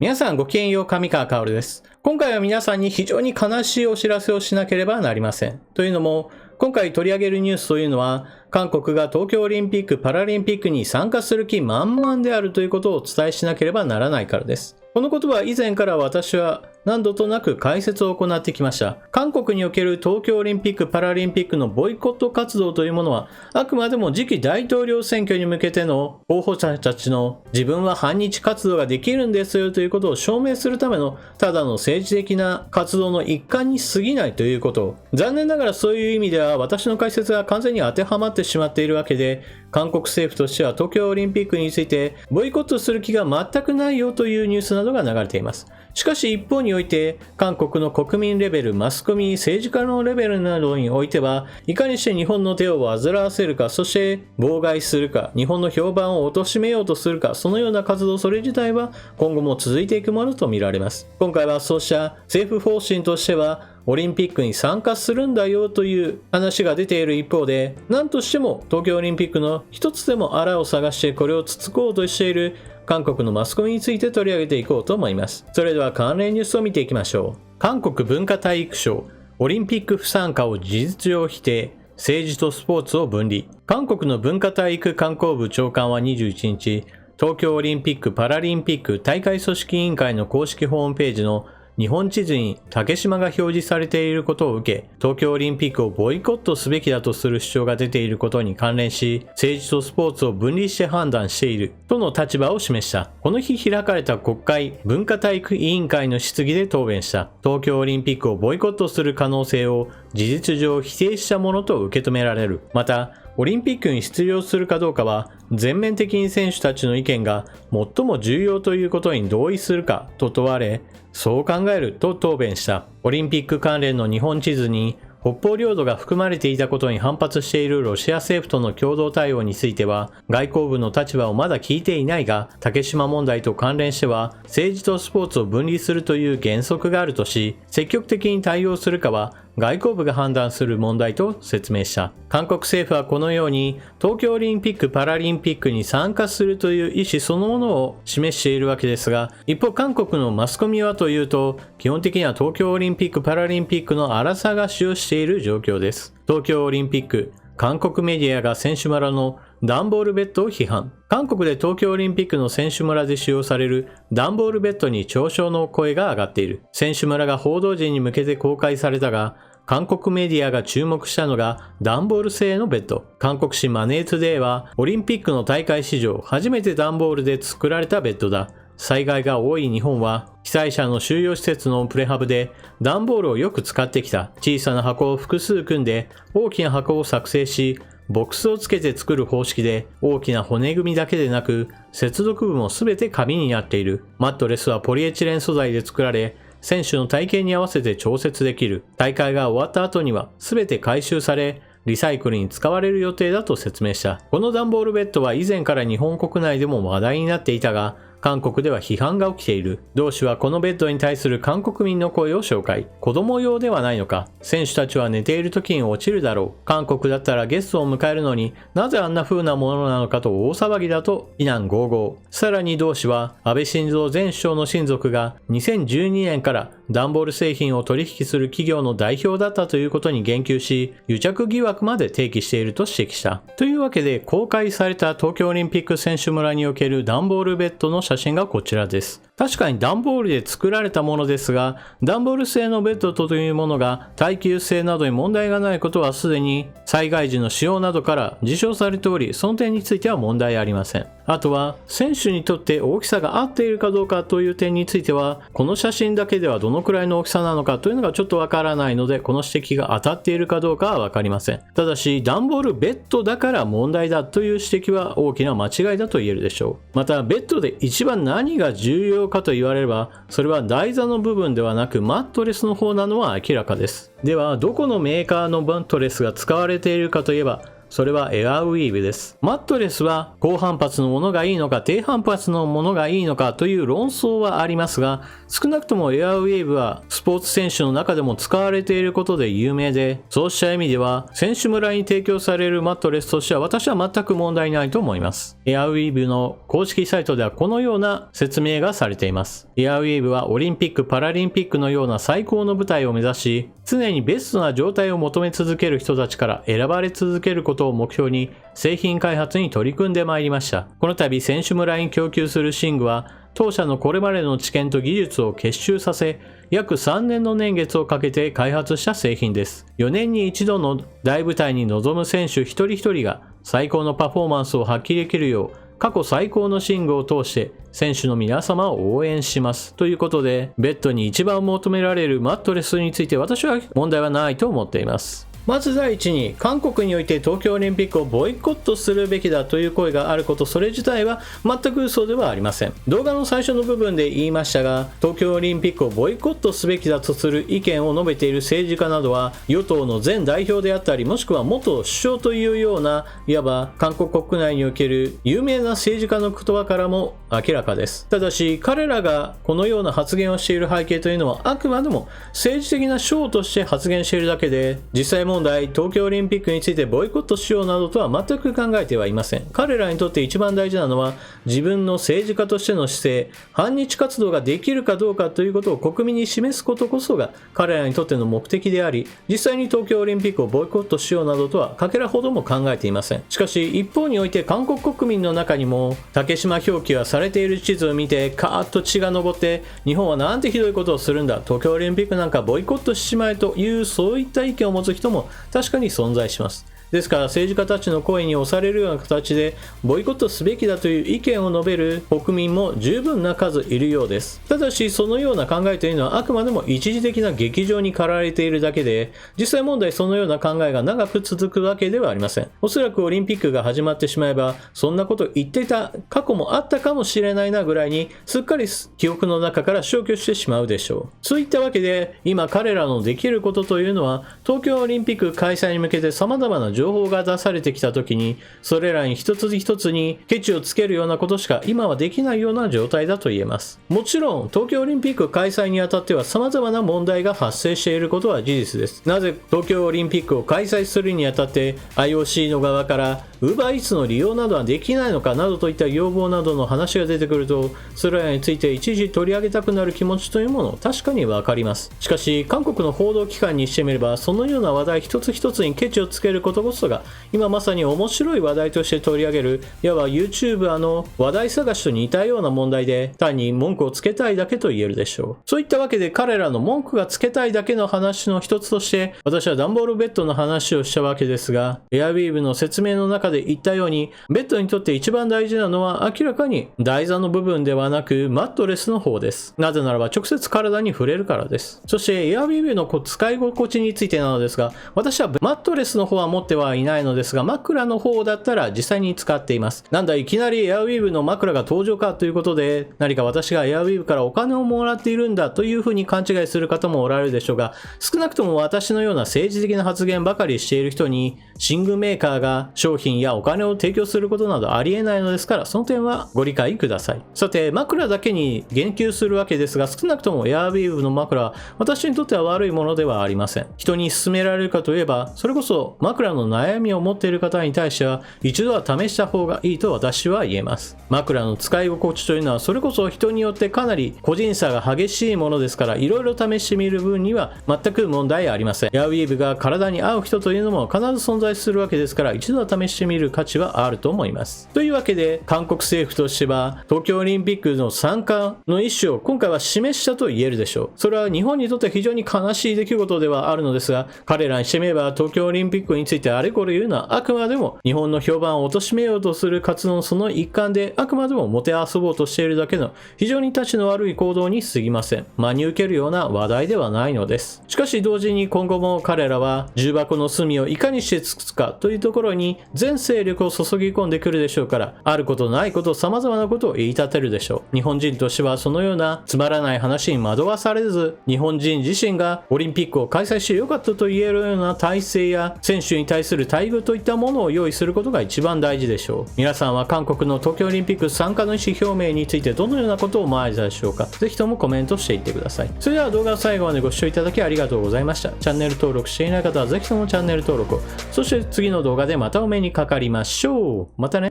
皆さんごきげんよう、上川薫です。今回は皆さんに非常に悲しいお知らせをしなければなりません。というのも、今回取り上げるニュースというのは、韓国が東京オリンピック・パラリンピックに参加する気満々であるということをお伝えしなければならないからです。このことは以前から私は何度となく解説を行ってきました。韓国における東京オリンピック・パラリンピックのボイコット活動というものは、あくまでも次期大統領選挙に向けての候補者たちの自分は反日活動ができるんですよということを証明するためのただの政治的な活動の一環に過ぎないということ。残念ながらそういう意味では私の解説が完全に当てはまってしまっているわけで、韓国政府としては東京オリンピックについてボイコットする気が全くないよというニュースなどが流れています。しかし一方において、韓国の国民レベル、マスコミ、政治家のレベルなどにおいては、いかにして日本の手を煩わせるか、そして妨害するか、日本の評判を貶めようとするか、そのような活動それ自体は今後も続いていくものとみられます。今回はそうした政府方針としては、オリンピックに参加するんだよという話が出ている一方で、何としても東京オリンピックの一つでもあらを探してこれをつつこうとしている韓国のマスコミについて取り上げていこうと思います。それでは関連ニュースを見ていきましょう。韓国文化体育省、オリンピック不参加を事実上否定、政治とスポーツを分離。韓国の文化体育観光部長官は21日、東京オリンピック・パラリンピック大会組織委員会の公式ホームページの日本地図に竹島が表示されていることを受け、東京オリンピックをボイコットすべきだとする主張が出ていることに関連し、政治とスポーツを分離して判断しているとの立場を示した。この日開かれた国会文化体育委員会の質疑で答弁した。東京オリンピックをボイコットする可能性を事実上否定したものと受け止められる。また、オリンピックに出場するかどうかは全面的に選手たちの意見が最も重要ということに同意するかと問われ、そう考えると答弁した。オリンピック関連の日本地図に北方領土が含まれていたことに反発しているロシア政府との共同対応については、外交部の立場をまだ聞いていないが、竹島問題と関連しては、政治とスポーツを分離するという原則があるとし、積極的に対応するかは、外交部が判断する問題と説明した。韓国政府はこのように、東京オリンピック・パラリンピックに参加するという意思そのものを示しているわけですが、一方韓国のマスコミはというと、基本的には東京オリンピック・パラリンピックの荒探しをしている状況です。東京オリンピック、韓国メディアが選手村の段ボールベッドを批判。韓国で東京オリンピックの選手村で使用される段ボールベッドに嘲笑の声が上がっている。選手村が報道陣に向けて公開されたが、韓国メディアが注目したのが段ボール製のベッド。韓国紙マネートゥデイはオリンピックの大会史上初めて段ボールで作られたベッドだ。災害が多い日本は被災者の収容施設のプレハブで段ボールをよく使ってきた。小さな箱を複数組んで大きな箱を作成し、ボックスをつけて作る方式で大きな骨組みだけでなく接続部もすべて紙になっている。マットレスはポリエチレン素材で作られ、選手の体型に合わせて調節できる。大会が終わった後には全て回収され、リサイクルに使われる予定だと説明した。この段ボールベッドは以前から日本国内でも話題になっていたが、韓国では批判が起きている。同氏はこのベッドに対する韓国民の声を紹介。子供用ではないのか。選手たちは寝ている時に落ちるだろう。韓国だったらゲストを迎えるのになぜあんな風なものなのかと大騒ぎだと非難合々。さらに同氏は安倍晋三前首相の親族が2012年から段ボール製品を取引する企業の代表だったということに言及し、癒着疑惑まで提起していると指摘した。というわけで公開された東京オリンピック選手村における段ボールベッドの写真がこちらです。確かに段ボールで作られたものですが、段ボール製のベッドというものが耐久性などに問題がないことはすでに災害時の使用などから自称されており、その点については問題ありません。あとは選手にとって大きさが合っているかどうかという点については、この写真だけではどのくらいの大きさなのかというのがちょっとわからないので、この指摘が当たっているかどうかはわかりません。ただし段ボールベッドだから問題だという指摘は大きな間違いだと言えるでしょう。またベッドで一番何が重要かと言われれば、それは台座の部分ではなくマットレスの方なのは明らかです。ではどこのメーカーのマットレスが使われているかといえば、それはエアウィーヴです。マットレスは高反発のものがいいのか低反発のものがいいのかという論争はありますが、少なくともエアウィーヴはスポーツ選手の中でも使われていることで有名で、そうした意味では選手村に提供されるマットレスとしては私は全く問題ないと思います。エアウィーヴの公式サイトではこのような説明がされています。エアウィーヴはオリンピック・パラリンピックのような最高の舞台を目指し、常にベストな状態を求め続ける人たちから選ばれ続けることを目標に製品開発に取り組んでまいりました。この度選手村に供給する寝具は当社のこれまでの知見と技術を結集させ、約3年の年月をかけて開発した製品です。4年に一度の大舞台に臨む選手一人一人が最高のパフォーマンスを発揮できるよう、過去最高の寝具を通して選手の皆様を応援しますということで、ベッドに一番求められるマットレスについて私は問題はないと思っています。まず第一に、韓国において東京オリンピックをボイコットするべきだという声があること、それ自体は全く嘘ではありません。動画の最初の部分で言いましたが、東京オリンピックをボイコットすべきだとする意見を述べている政治家などは、与党の前代表であったり、もしくは元首相というような、いわば韓国国内における有名な政治家の言葉からも明らかです。ただし、彼らがこのような発言をしている背景というのは、あくまでも政治的なショーとして発言しているだけで、実際問題、東京オリンピックについてボイコットしようなどとは全く考えてはいません。彼らにとって一番大事なのは、自分の政治家としての姿勢、反日活動ができるかどうかということを国民に示すことこそが彼らにとっての目的であり、実際に東京オリンピックをボイコットしようなどとはかけらほども考えていません。しかし一方において韓国国民の中にも、竹島表記がされている地図を見てカーッと血が上って、日本はなんてひどいことをするんだ、東京オリンピックなんかボイコットしちまえという、そういった意見を持つ人も確かに存在します。ですから政治家たちの声に押されるような形でボイコットすべきだという意見を述べる国民も十分な数いるようです。ただしそのような考えというのはあくまでも一時的な劇場に駆られているだけで、実際問題そのような考えが長く続くわけではありません。おそらくオリンピックが始まってしまえば、そんなこと言っていた過去もあったかもしれないなぐらいにすっかり記憶の中から消去してしまうでしょう。そういったわけで今彼らのできることというのは、東京オリンピック開催に向けて様々な情報が出されてきた時に、それらに一つ一つにケチをつけるようなことしか今はできないような状態だと言えます。もちろん東京オリンピック開催にあたっては様々な問題が発生していることは事実です。なぜ東京オリンピックを開催するにあたって IOC の側から UberEats の利用などはできないのかなどといった要望などの話が出てくると、それらについて一時取り上げたくなる気持ちというもの確かにわかります。しかし韓国の報道機関にしてみれば、そのような話題一つ一つにケチをつけることこそが今まさに面白い話題として取り上げる、いわば YouTuber の話題探しと似たような問題で、単に文句をつけたいだけと言えるでしょう。そういったわけで彼らの文句がつけたいだけの話の一つとして私は段ボールベッドの話をしたわけですが、エアウィーヴの説明の中で言ったように、ベッドにとって一番大事なのは明らかに台座の部分ではなくマットレスの方です。なぜならば直接体に触れるからです。そしてエアウィーヴの使い心地についてなのですが、私はマットレスの方は持ってはいないのですが、枕の方だったら実際に使っています。なんだいきなりエアウィーヴの枕が登場かということで、何か私がエアウィーヴからお金をもらっているんだというふうに勘違いする方もおられるでしょうが、少なくとも私のような政治的な発言ばかりしている人に寝具メーカーが商品やお金を提供することなどありえないのですから、その点はご理解ください。さて枕だけに言及するわけですが、少なくともエアウィーヴの枕は私にとっては悪いものではありません。人に勧められるかといえば、それこそ枕の悩みを持っている方に対しては一度は試した方がいいと私は言えます。枕の使い心地というのはそれこそ人によってかなり個人差が激しいものですから、いろいろ試してみる分には全く問題ありません。エアウィーヴが体に合う人というのも必ず存在するわけですから、一度は試してみる価値はあると思います。というわけで韓国政府としては東京オリンピックの参加の意思を今回は示したと言えるでしょう。それは日本にとって非常に悲しい出来事ではあるのですが、彼らにしてみれば東京オリンピックについてあれこれ言うのはあくまでも日本の評判を貶めようとする活動のその一環で、あくまでももてあそぼうとしているだけの非常にたちの悪い行動に過ぎません。真に受けるような話題ではないのです。しかし同時に今後も彼らは重箱の隅をいかにして尽くすかというところに全勢力を注ぎ込んでくるでしょうから、あることないこと様々なことを言い立てるでしょう。日本人としてはそのようなつまらない話に惑わされず、日本人自身がオリンピックを開催してよかったと言えるような体制や選手に対対する待遇といったものを用意することが一番大事でしょう。皆さんは韓国の東京オリンピック参加の意思表明についてどのようなことを思われたでしょうか。ぜひともコメントしていってください。それでは動画を最後までご視聴いただきありがとうございました。チャンネル登録していない方はぜひともチャンネル登録を。そして次の動画でまたお目にかかりましょう。またね。